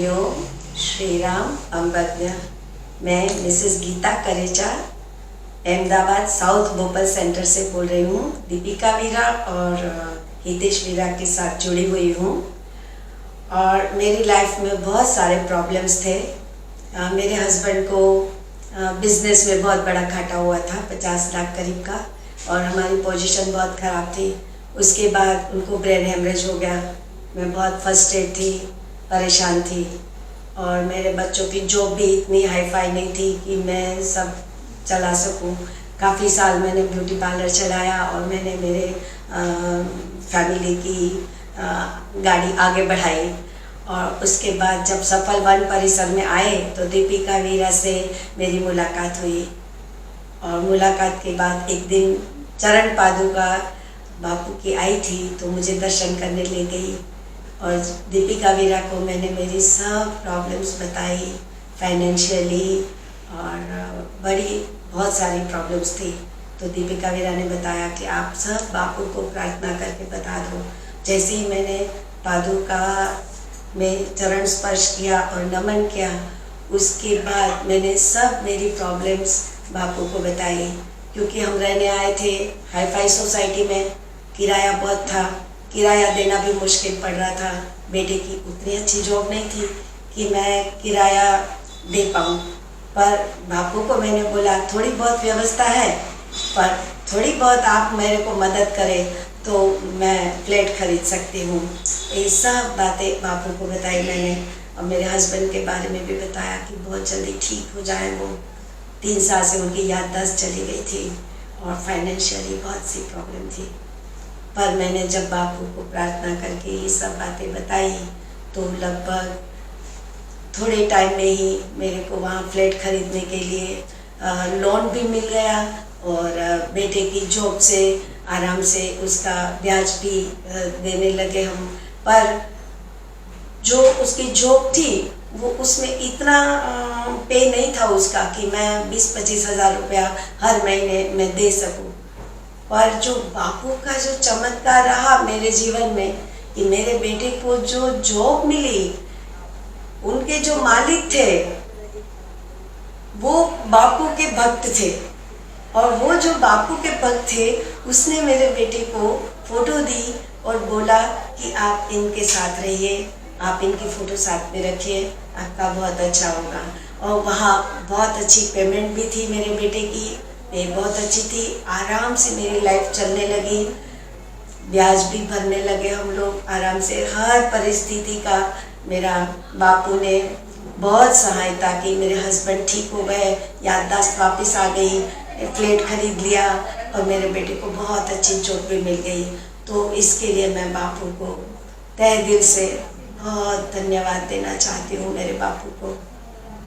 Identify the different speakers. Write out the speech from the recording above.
Speaker 1: ओम श्री राम अम्बज्ञ। मैं Mrs Geeta Karecha Ahmedabad south Bhopal centre से बोल रही हूँ। दीपिका वीरा और हितेश वीरा के साथ जुड़ी हुई हूँ और मेरी लाइफ में बहुत सारे प्रॉब्लम्स थे। मेरे हस्बैंड को बिजनेस में बहुत बड़ा घाटा हुआ था, 50 लाख करीब का, और हमारी पोजीशन बहुत ख़राब थी। उसके बाद उनको ब्रेन हेमरेज हो गया। मैं बहुत फ्रस्ट्रेट थी, परेशान थी, और मेरे बच्चों की जॉब भी इतनी हाई फाई नहीं थी कि मैं सब चला सकूं। काफ़ी साल मैंने ब्यूटी पार्लर चलाया और मैंने मेरे फैमिली की गाड़ी आगे बढ़ाई। और उसके बाद जब सफल वन परिसर में आए तो दीपिका वीरा से मेरी मुलाकात हुई, और मुलाकात के बाद एक दिन चरण पादुका बापू की आई थी तो मुझे दर्शन करने ले गई, और दीपिका वीरा को मैंने मेरी सब प्रॉब्लम्स बताई, फाइनेंशियली और बहुत सारी प्रॉब्लम्स थी। तो दीपिका वीरा ने बताया कि आप सब बापू को प्रार्थना करके बता दो। जैसे ही मैंने पादुका में चरण स्पर्श किया और नमन किया, उसके बाद मैंने सब मेरी प्रॉब्लम्स बापू को बताई। क्योंकि हम रहने आए थे हाई फाई सोसाइटी में, किराया बहुत था, किराया देना भी मुश्किल पड़ रहा था। बेटे की उतनी अच्छी जॉब नहीं थी कि मैं किराया दे पाऊँ, पर बापू को मैंने बोला थोड़ी बहुत व्यवस्था है, पर थोड़ी बहुत आप मेरे को मदद करें तो मैं फ्लैट खरीद सकती हूँ। ये सब बातें बापू को बताई मैंने, और मेरे हस्बैंड के बारे में भी बताया कि बहुत जल्दी ठीक हो जाए। वो 3 साल से उनकी याददाश्त चली गई थी और फाइनेंशियली बहुत सी प्रॉब्लम थी। पर मैंने जब बापू को प्रार्थना करके ये सब बातें बताई तो लगभग थोड़े टाइम में ही मेरे को वहाँ फ्लैट खरीदने के लिए लोन भी मिल गया, और बेटे की जॉब से आराम से उसका ब्याज भी देने लगे हम। पर जो उसकी जॉब थी वो उसमें इतना पे नहीं था उसका कि मैं 20-25 हज़ार रुपया हर महीने में दे सकूं। पर जो बापू का जो चमत्कार रहा मेरे जीवन में कि मेरे बेटे को जो जॉब मिली, उनके जो मालिक थे वो बापू के भक्त थे, और वो जो बापू के भक्त थे उसने मेरे बेटे को फोटो दी और बोला कि आप इनके साथ रहिए, आप इनकी फ़ोटो साथ में रखिए, आपका बहुत अच्छा होगा। और वहाँ बहुत अच्छी पेमेंट भी थी मेरे बेटे की, ये बहुत अच्छी थी। आराम से मेरी लाइफ चलने लगी, ब्याज भी भरने लगे हम लोग आराम से। हर परिस्थिति का मेरा बापू ने बहुत सहायता की। मेरे हस्बैंड ठीक हो गए, याददाश्त वापस आ गई, फ्लैट खरीद लिया, और मेरे बेटे को बहुत अच्छी जॉब भी मिल गई। तो इसके लिए मैं बापू को तहे दिल से बहुत धन्यवाद देना चाहती हूँ, मेरे बापू को।